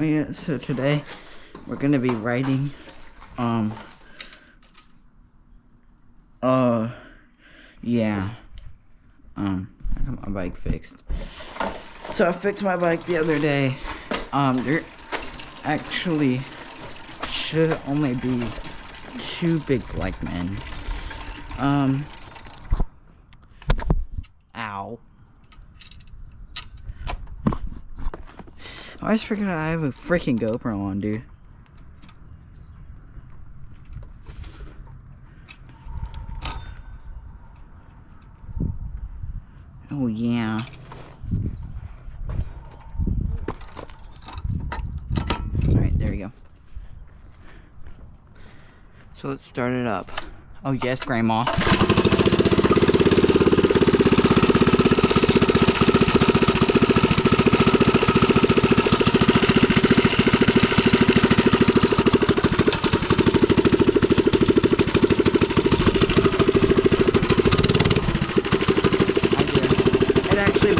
Oh yeah, so today we're gonna be riding yeah. I got my bike fixed. So I fixed my bike the other day. There actually should only be 2 big bike men. Ow. I always forget I have a freaking GoPro on, dude. Oh yeah. Alright, there you go. So let's start it up. Oh yes, Grandma.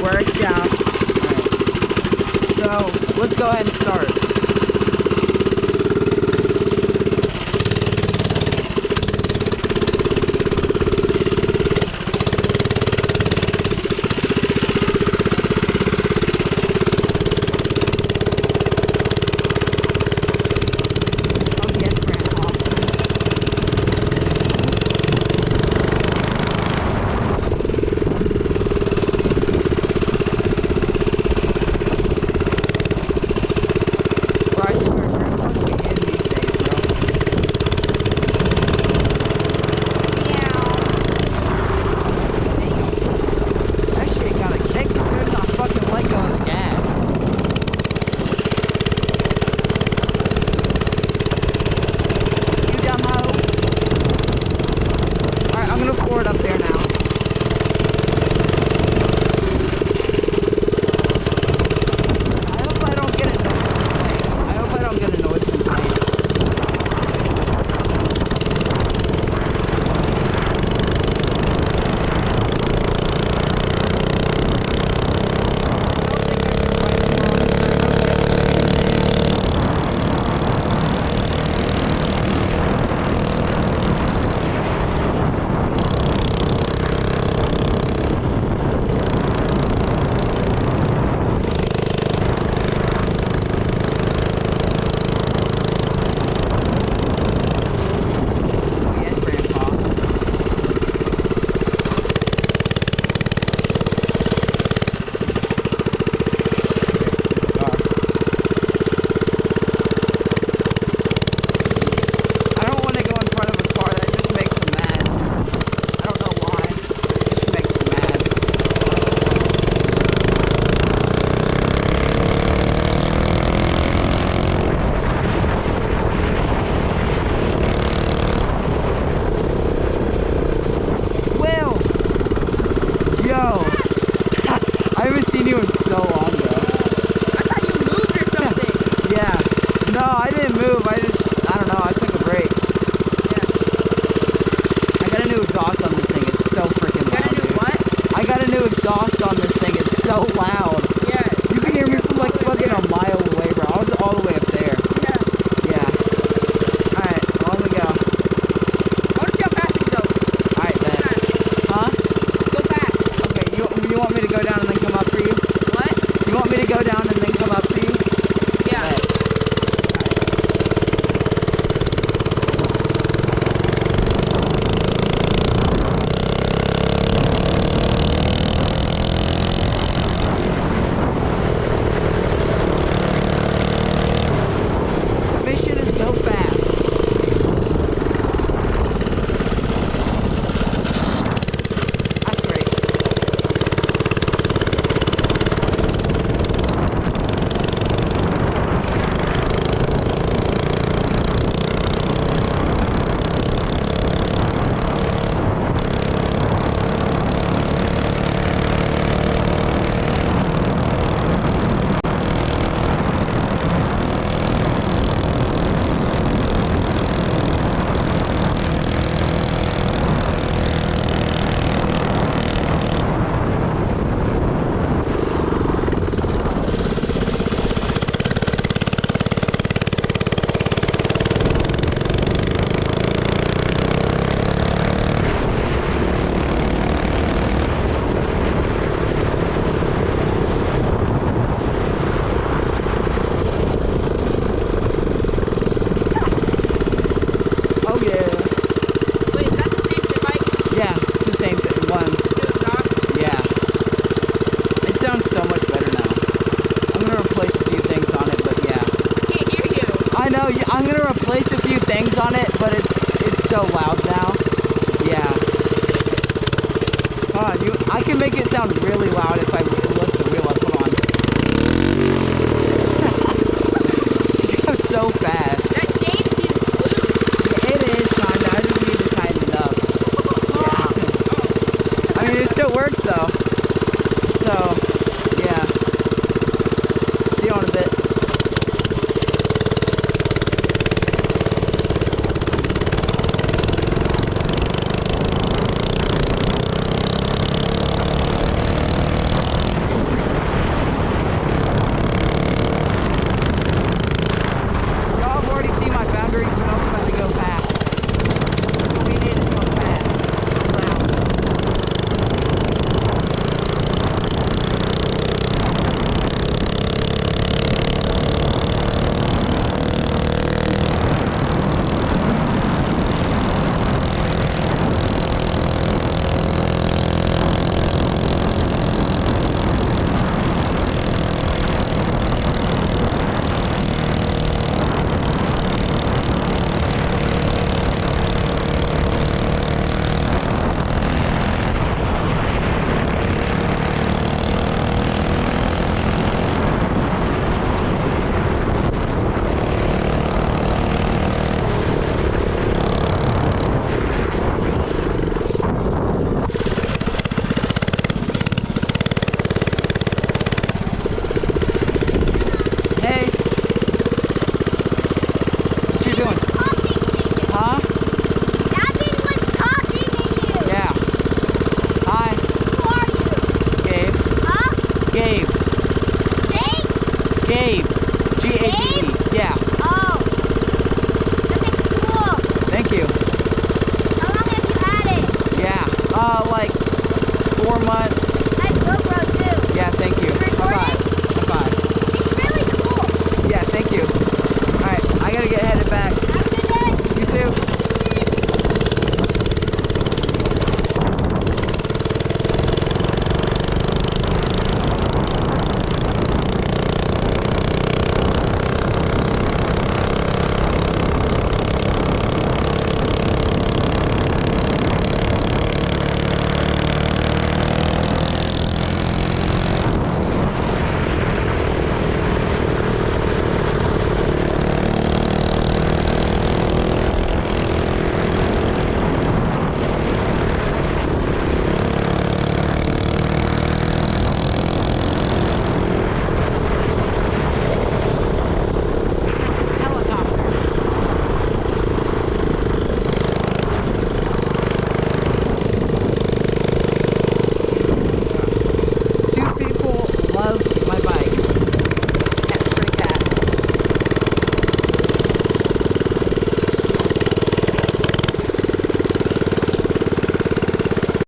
Works out. Right. So let's go ahead and start. I haven't seen you in so long, bro. I thought you moved or something. Yeah. No, I didn't move. I don't know. I took a break. Yeah. I got a new exhaust on this thing. It's so freaking loud. You got a new what? I got a new exhaust on this thing. It's so loud. Yeah. You can hear me from like fucking a mile away, bro. I was all the way up there. Yeah. Yeah. Alright, on we go. I want to see how fast you can go. Alright, then. Huh? Go fast. Okay, you want me to go down and then come up for you? What? You want me to go down and then come up for you? Yeah. Bet. I know. I'm gonna replace a few things on it, but it's so loud now. Yeah. Hold on, I can make it sound really loud if I lift the wheel up. Hold on. It goes so fast.